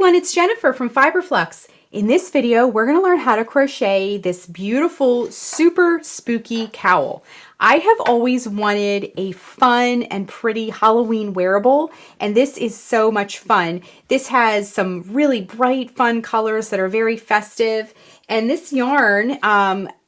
everyone, it's Jennifer from Flux. In this video, we're going to learn how to crochet this beautiful super spooky cowl. I have always wanted a fun and pretty Halloween wearable, and this is so much fun. This has some really bright, fun colors that are very festive, and this yarn,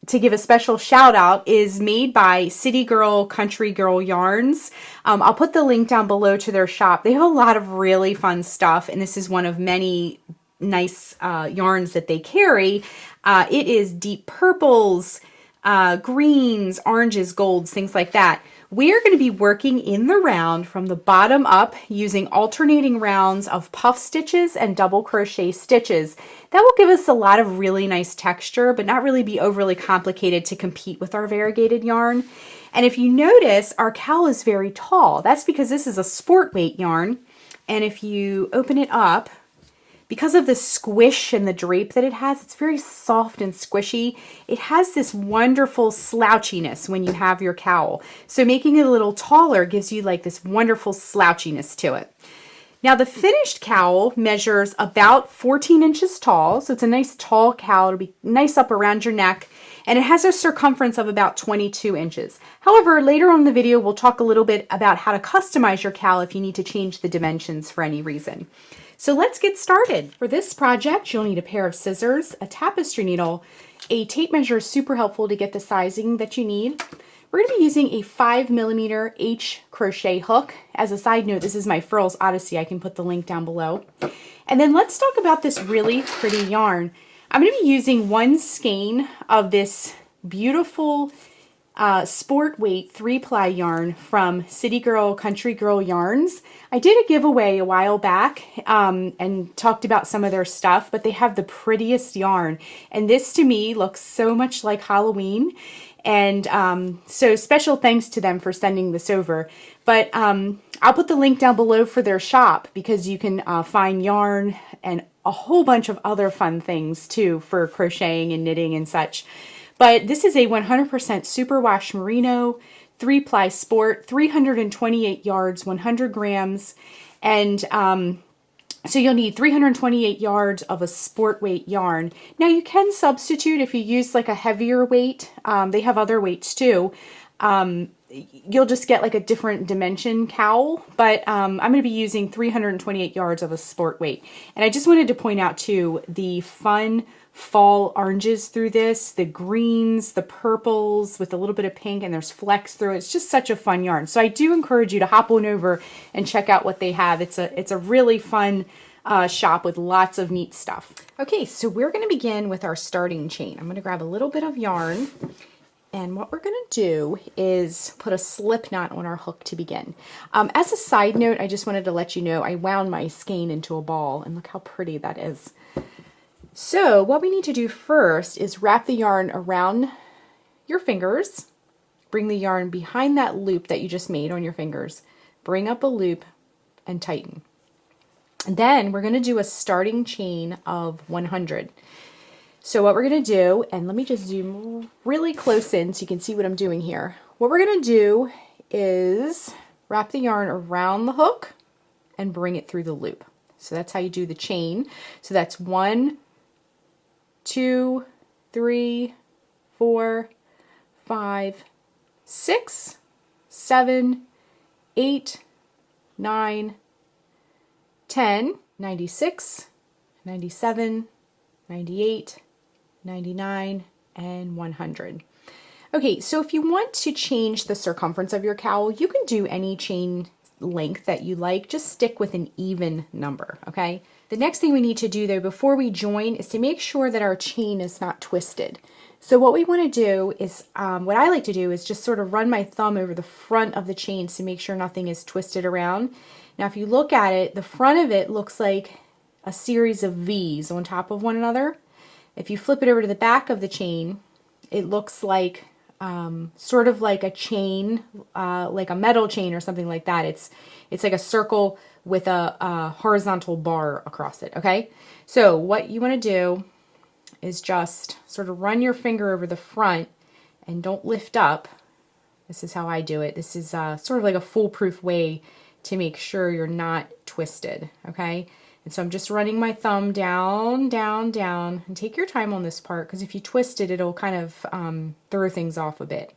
to give a special shout out, is made by City Girl Country Girl Yarns. I'll put the link down below to their shop. They have a lot of really fun stuff, and this is one of many nice yarns that they carry. It is deep purples, greens, oranges, golds, things like that. We are going to be working in the round from the bottom up using alternating rounds of puff stitches and double crochet stitches. That will give us a lot of really nice texture, but not really be overly complicated to compete with our variegated yarn. And if you notice, our cowl is very tall. That's because this is a sport weight yarn. And if you open it up, because of the squish and the drape that it has, it's very soft and squishy. It has this wonderful slouchiness when you have your cowl. So making it a little taller gives you like this wonderful slouchiness to it. Now the finished cowl measures about 14 inches tall. So it's a nice tall cowl. It'll be nice up around your neck. And it has a circumference of about 22 inches. However, later on in the video, we'll talk a little bit about how to customize your cowl if you need to change the dimensions for any reason. So let's get started. For this project, you'll need a pair of scissors, a tapestry needle, a tape measure, super helpful to get the sizing that you need. We're going to be using a 5mm H crochet hook. As a side note, this is my Furls Odyssey. I can put the link down below. And then let's talk about this really pretty yarn. I'm going to be using one skein of this beautiful sport weight 3-ply yarn from City Girl Country Girl Yarns. I did a giveaway a while back and talked about some of their stuff, but they have the prettiest yarn. And this to me looks so much like Halloween. And so special thanks to them for sending this over. But I'll put the link down below for their shop because you can find yarn and a whole bunch of other fun things too for crocheting and knitting and such. But this is a 100% superwash merino, 3-ply sport, 328 yards, 100 grams. And so you'll need 328 yards of a sport weight yarn. Now you can substitute if you use like a heavier weight. They have other weights too. You'll just get like a different dimension cowl, but I'm going to be using 328 yards of a sport weight. And I just wanted to point out too, the fun fall oranges through this, the greens, the purples with a little bit of pink, and there's flecks through it. It's just such a fun yarn. So I do encourage you to hop on over and check out what they have. It's a really fun shop with lots of neat stuff. Okay, so we're going to begin with our starting chain. I'm going to grab a little bit of yarn, and what we're going to do is put a slip knot on our hook to begin. As a side note, I just wanted to let you know I wound my skein into a ball, and look how pretty that is. So what we need to do first is wrap the yarn around your fingers, bring the yarn behind that loop that you just made on your fingers, bring up a loop and tighten. And then we're going to do a starting chain of 100. So what we're going to do, and let me just zoom really close in so you can see what I'm doing here. What we're going to do is wrap the yarn around the hook and bring it through the loop. So that's how you do the chain. So that's 1, 2, 3, 4, 5, 6, 7, 8, 9, 10, 96, 97, 98, 99, and 100. Okay, so if you want to change the circumference of your cowl, you can do any chain length that you like. Just stick with an even number, okay? The next thing we need to do though before we join is to make sure that our chain is not twisted. So what we want to do is, what I like to do is just sort of run my thumb over the front of the chain to make sure nothing is twisted around. Now if you look at it, the front of it looks like a series of V's on top of one another. If you flip it over to the back of the chain, it looks like sort of like a chain, like a metal chain or something like that. It's like a circle with a horizontal bar across it, okay? So what you want to do is just sort of run your finger over the front and don't lift up. This is how I do it. This is sort of like a foolproof way to make sure you're not twisted, okay? And so I'm just running my thumb down, down, down, and take your time on this part because if you twist it, it'll kind of throw things off a bit.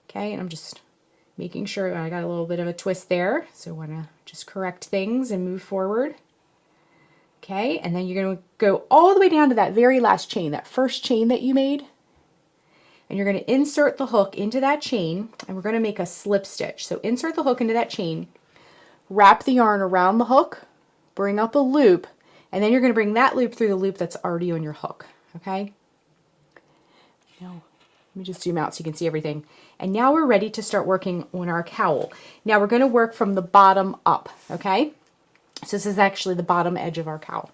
Okay, and I'm just making sure I got a little bit of a twist there. So I want to just correct things and move forward. Okay, and then you're going to go all the way down to that very last chain, that first chain that you made. And you're going to insert the hook into that chain, and we're going to make a slip stitch. So insert the hook into that chain, wrap the yarn around the hook, bring up a loop, and then you're going to bring that loop through the loop that's already on your hook. Okay? Now, let me just zoom out so you can see everything. And now we're ready to start working on our cowl. Now we're going to work from the bottom up. Okay? So this is actually the bottom edge of our cowl.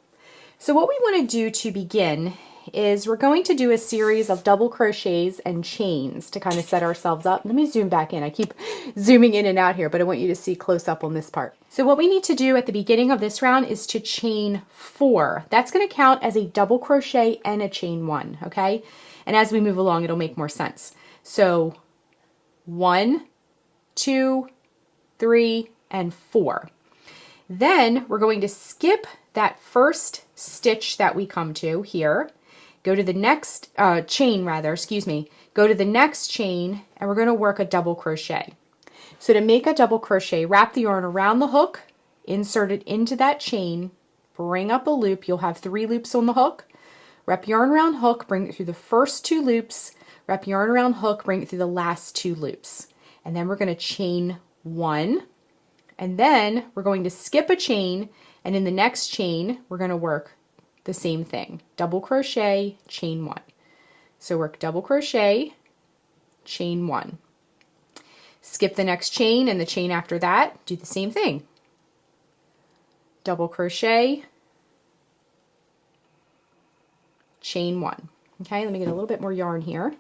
So what we want to do to begin is we're going to do a series of double crochets and chains to kind of set ourselves up. Let me zoom back in. I keep zooming in and out here, but I want you to see close up on this part. So what we need to do at the beginning of this round is to chain 4. That's going to count as a double crochet and a chain 1, okay? And as we move along, it'll make more sense. So 1, 2, 3, and 4. Then we're going to skip that first stitch that we come to here, go to the next chain rather, excuse me, go to the next chain, and we're going to work a double crochet. So to make a double crochet, wrap the yarn around the hook, insert it into that chain, bring up a loop. You'll have 3 loops on the hook. Wrap yarn around hook, bring it through the first 2 loops, wrap yarn around hook, bring it through the last 2 loops. And then we're going to chain 1, and then we're going to skip a chain, and in the next chain, we're going to work the same thing. Double crochet, chain 1. So work double crochet, chain 1. Skip the next chain and the chain after that, do the same thing. Double crochet, chain 1. Okay, let me get a little bit more yarn here.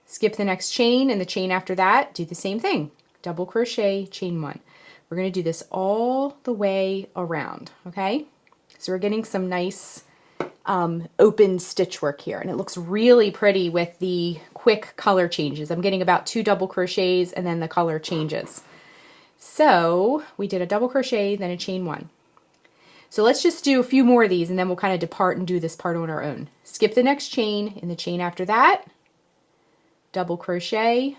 Skip the next chain and the chain after that, do the same thing. Double crochet, chain 1. We're going to do this all the way around, okay? So we're getting some nice open stitch work here, and it looks really pretty with the quick color changes. I'm getting about 2 double crochets and then the color changes. So we did a double crochet, then a chain 1. So let's just do a few more of these and then we'll kind of depart and do this part on our own. Skip the next chain and the chain after that, double crochet,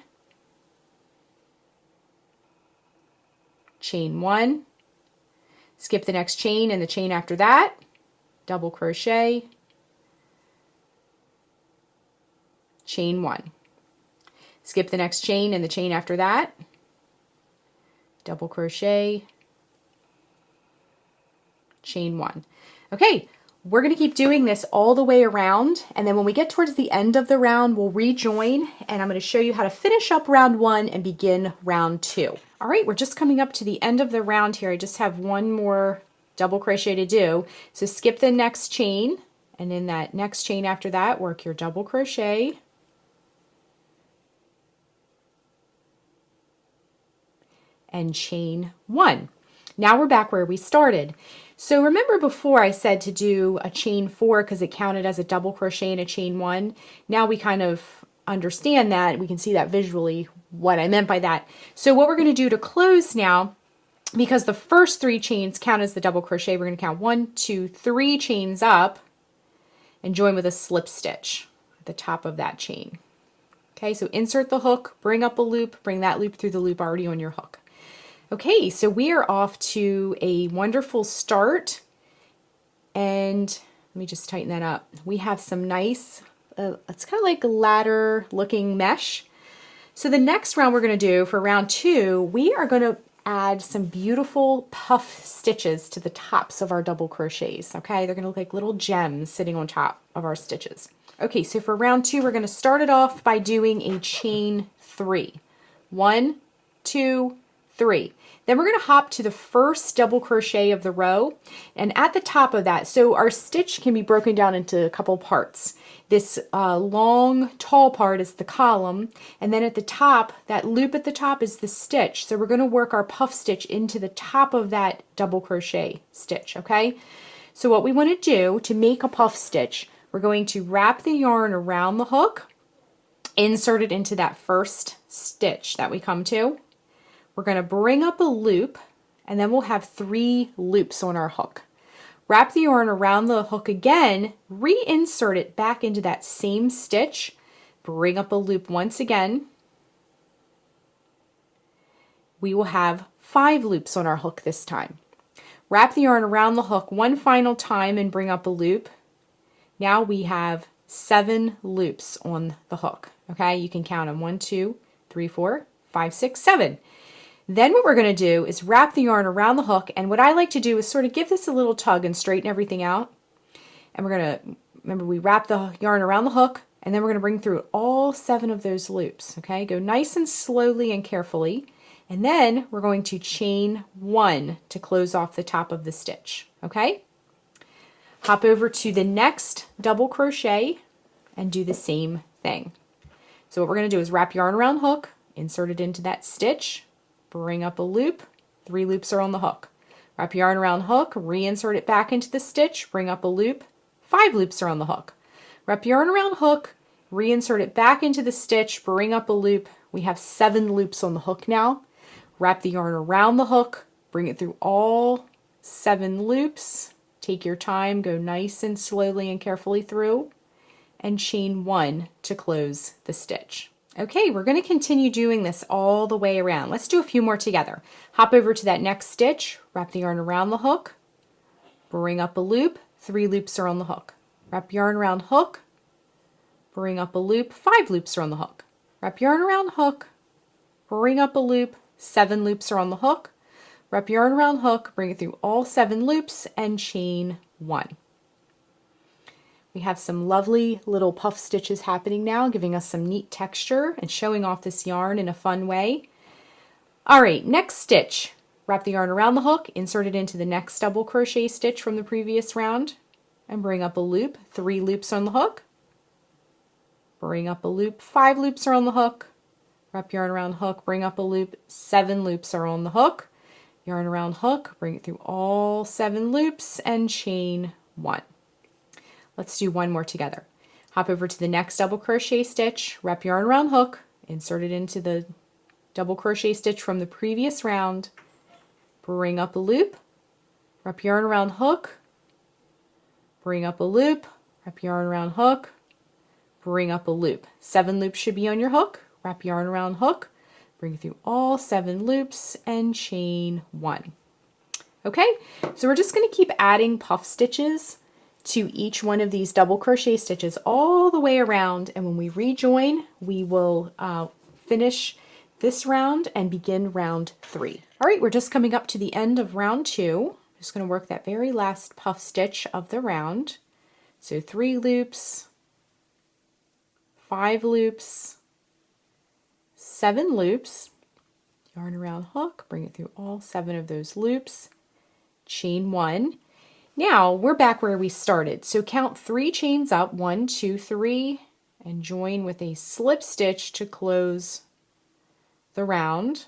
chain 1, skip the next chain and the chain after that, double crochet, chain 1, skip the next chain and the chain after that, double crochet, chain 1. Okay, we're going to keep doing this all the way around, and then when we get towards the end of the round, we'll rejoin, and I'm going to show you how to finish up round 1 and begin round 2. All right, we're just coming up to the end of the round here. I just have one more double crochet to do. So skip the next chain, and in that next chain after that, work your double crochet, and chain 1. Now we're back where we started. So remember before I said to do a chain 4 because it counted as a double crochet and a chain 1. Now we kind of understand that. We can see that visually what I meant by that. So what we're going to do to close now, because the first 3 chains count as the double crochet, we're going to count 1, 2, 3 chains up and join with a slip stitch at the top of that chain. Okay, so insert the hook, bring up a loop, bring that loop through the loop already on your hook. Okay, so we are off to a wonderful start, and let me just tighten that up. We have some nice, it's kind of like a ladder looking mesh. So the next round we're going to do for round 2, we are going to add some beautiful puff stitches to the tops of our double crochets. Okay, they're going to look like little gems sitting on top of our stitches. Okay, so for round 2, we're going to start it off by doing a chain 3. 1, 2, 3. Then we're going to hop to the first double crochet of the row, and at the top of that, so our stitch can be broken down into a couple parts. This long tall part is the column, and then at the top, that loop at the top is the stitch. So we're going to work our puff stitch into the top of that double crochet stitch, okay? So what we want to do to make a puff stitch, we're going to wrap the yarn around the hook, insert it into that first stitch that we come to. We're going to bring up a loop and then we'll have 3 loops on our hook. Wrap the yarn around the hook again, reinsert it back into that same stitch, bring up a loop once again. We will have 5 loops on our hook this time. Wrap the yarn around the hook one final time and bring up a loop. Now we have 7 loops on the hook. Okay, you can count them 1, 2, 3, 4, 5, 6, 7. Then what we're going to do is wrap the yarn around the hook, and what I like to do is sort of give this a little tug and straighten everything out. And we're going to, remember, we wrap the yarn around the hook, and then we're going to bring through all 7 of those loops. Okay, go nice and slowly and carefully. And then we're going to chain 1 to close off the top of the stitch. Okay? Hop over to the next double crochet and do the same thing. So what we're going to do is wrap yarn around hook, insert it into that stitch, bring up a loop, 3 loops are on the hook. Wrap yarn around hook, reinsert it back into the stitch, bring up a loop, 5 loops are on the hook. Wrap yarn around hook, reinsert it back into the stitch, bring up a loop. We have 7 loops on the hook now. Wrap the yarn around the hook, bring it through all 7 loops. Take your time, go nice and slowly and carefully through, and chain 1 to close the stitch. Okay, we're going to continue doing this all the way around. Let's do a few more together. Hop over to that next stitch, wrap the yarn around the hook, bring up a loop, 3 loops are on the hook. Wrap yarn around hook, bring up a loop, 5 loops are on the hook. Wrap yarn around hook, bring up a loop, 7 loops are on the hook. Wrap yarn around hook, bring it through all 7 loops, and chain 1. We have some lovely little puff stitches happening now, giving us some neat texture and showing off this yarn in a fun way. All right, next stitch. Wrap the yarn around the hook, insert it into the next double crochet stitch from the previous round, and bring up a loop, 3 loops on the hook. Bring up a loop, 5 loops are on the hook. Wrap yarn around hook, bring up a loop, 7 loops are on the hook. Yarn around hook, bring it through all 7 loops, and chain 1. Let's do one more together. Hop over to the next double crochet stitch, wrap yarn around hook, insert it into the double crochet stitch from the previous round, bring up a loop, wrap yarn around hook, bring up a loop, wrap yarn around hook, bring up a loop. 7 loops should be on your hook. Wrap yarn around hook, bring it through all 7 loops, and chain 1. Okay, so we're just going to keep adding puff stitches to each one of these double crochet stitches all the way around, and when we rejoin, we will finish this round and begin round 3. All right, we're just coming up to the end of round 2. I'm just going to work that very last puff stitch of the round. So 3 loops, 5 loops, 7 loops, yarn around hook, bring it through all 7 of those loops, chain 1. Now we're back where we started. So count 3 chains up, 1, 2, 3, and join with a slip stitch to close the round.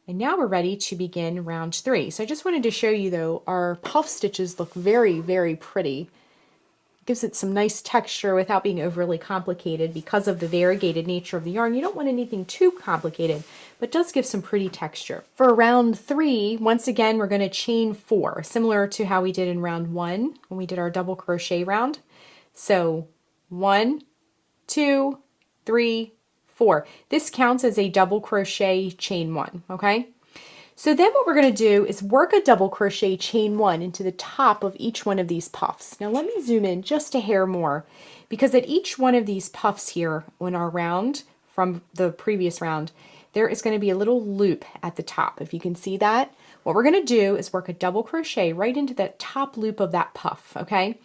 And now we're ready to begin round 3. So I just wanted to show you though, our puff stitches look very, very pretty. Gives it some nice texture without being overly complicated because of the variegated nature of the yarn. You don't want anything too complicated, but does give some pretty texture. For round 3, once again, we're going to chain 4, similar to how we did in round 1 when we did our double crochet round. So 1, 2, 3, 4. This counts as a double crochet chain 1, okay? So then what we're going to do is work a double crochet chain 1 into the top of each one of these puffs. Now let me zoom in just a hair more, because at each one of these puffs here on our round from the previous round, there is going to be a little loop at the top. If you can see that, what we're going to do is work a double crochet right into that top loop of that puff, okay?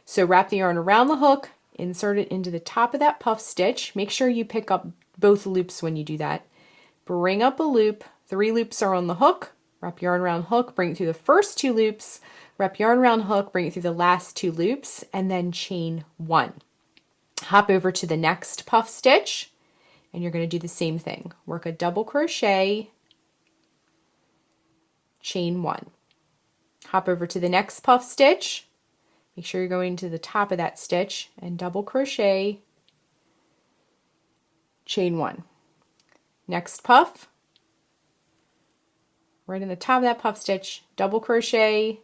So wrap the yarn around the hook, insert it into the top of that puff stitch. Make sure you pick up both loops when you do that. Bring up a loop, 3 loops are on the hook, wrap yarn around hook, bring it through the first 2 loops, wrap yarn around hook, bring it through the last 2 loops, and then chain 1. Hop over to the next puff stitch, and you're going to do the same thing. Work a double crochet, chain 1. Hop over to the next puff stitch, make sure you're going to the top of that stitch, and double crochet, chain 1. Next puff, right in the top of that puff stitch, double crochet,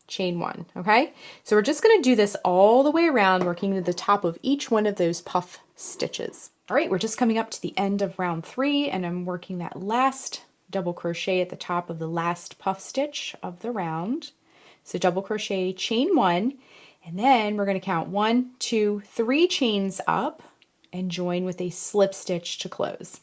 chain one, okay? So we're just gonna do this all the way around, working to the top of each one of those puff stitches. All right, we're just coming up to the end of round 3, and I'm working that last double crochet at the top of the last puff stitch of the round. So double crochet, chain one, and then we're gonna count 1, 2, 3 chains up and join with a slip stitch to close.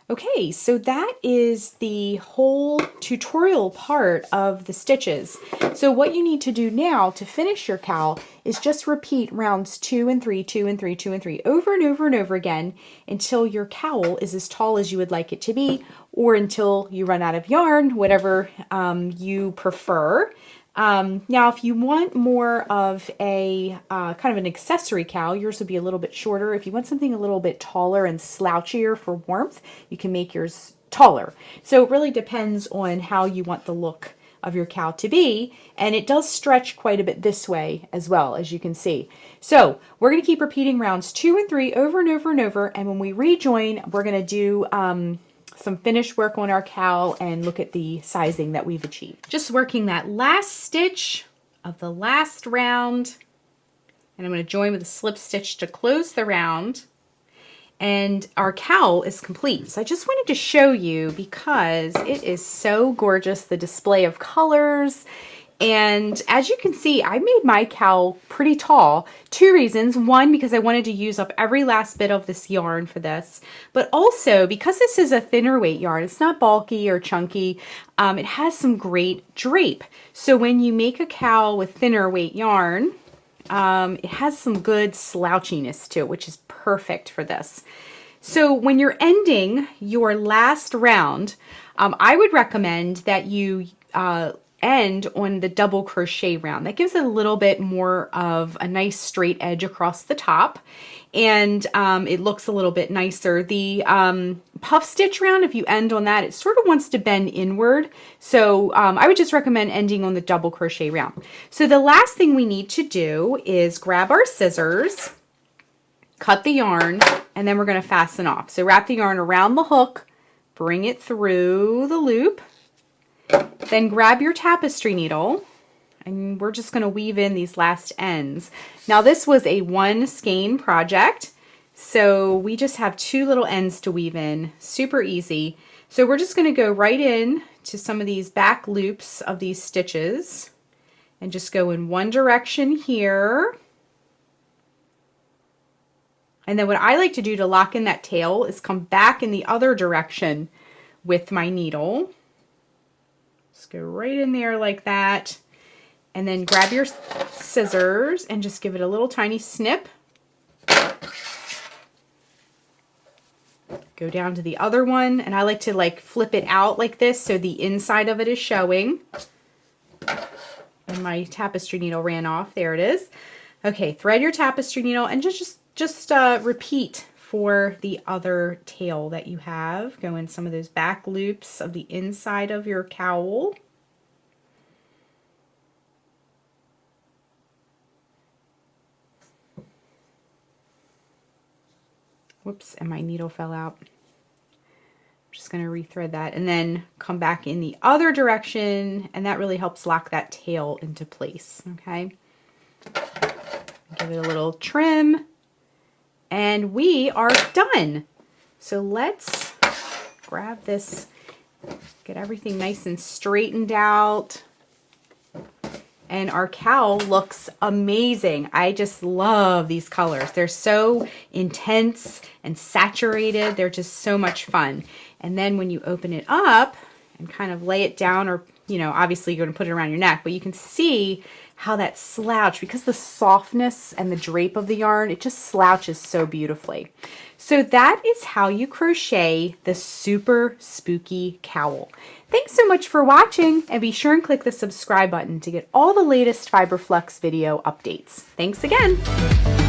Okay, so that is the whole tutorial part of the stitches. So what you need to do now to finish your cowl is just repeat rounds 2 and 3, 2 and 3, 2 and 3 over and over and over again until your cowl is as tall as you would like it to be, or until you run out of yarn, whatever you prefer. Now, if you want more of a kind of an accessory cowl, yours would be a little bit shorter. If you want something a little bit taller and slouchier for warmth, you can make yours taller. So it really depends on how you want the look of your cowl to be, and it does stretch quite a bit this way as well, as you can see. So we're going to keep repeating rounds 2 and 3 over and over and over, and when we rejoin, we're going to do some finished work on our cowl and look at the sizing that we've achieved. Just working that last stitch of the last round, and I'm going to join with a slip stitch to close the round, and our cowl is complete. So I just wanted to show you because it is so gorgeous, the display of colors. And as you can see, I made my cowl pretty tall. 2 reasons. One, because I wanted to use up every last bit of this yarn for this, but also because this is a thinner weight yarn, it's not bulky or chunky, it has some great drape. So when you make a cowl with thinner weight yarn, it has some good slouchiness to it, which is perfect for this. So when you're ending your last round, I would recommend that you end on the double crochet round. That gives it a little bit more of a nice straight edge across the top, and it looks a little bit nicer. The puff stitch round, if you end on that, it sort of wants to bend inward, so I would just recommend ending on the double crochet round. So the last thing we need to do is grab our scissors, cut the yarn, and then we're going to fasten off. So wrap the yarn around the hook, bring it through the loop, then grab your tapestry needle, and we're just going to weave in these last ends. Now this was a 1 skein project, so we just have 2 little ends to weave in. Super easy. So we're just going to go right in to some of these back loops of these stitches and just go in one direction here. And then what I like to do to lock in that tail is come back in the other direction with my needle. Just go right in there like that, and then grab your scissors and just give it a little tiny snip. Go down to the other one, and I like to flip it out like this so the inside of it is showing. And my tapestry needle ran off. There it is. Okay, thread your tapestry needle and just repeat for the other tail that you have. Go in some of those back loops of the inside of your cowl. Whoops, and my needle fell out. I'm just going to rethread that and then come back in the other direction, and that really helps lock that tail into place, okay? Give it a little trim, and we are done. So let's grab this, get everything nice and straightened out. And our cowl looks amazing. I just love these colors. They're so intense and saturated. They're just so much fun. And then when you open it up and kind of lay it down, or, you know, obviously you're going to put it around your neck, but you can see how that slouch, because the softness and the drape of the yarn, it just slouches so beautifully. So that is how you crochet the Super Spooky Cowl. Thanks so much for watching, and be sure and click the subscribe button to get all the latest Fiber Flux video updates. Thanks again.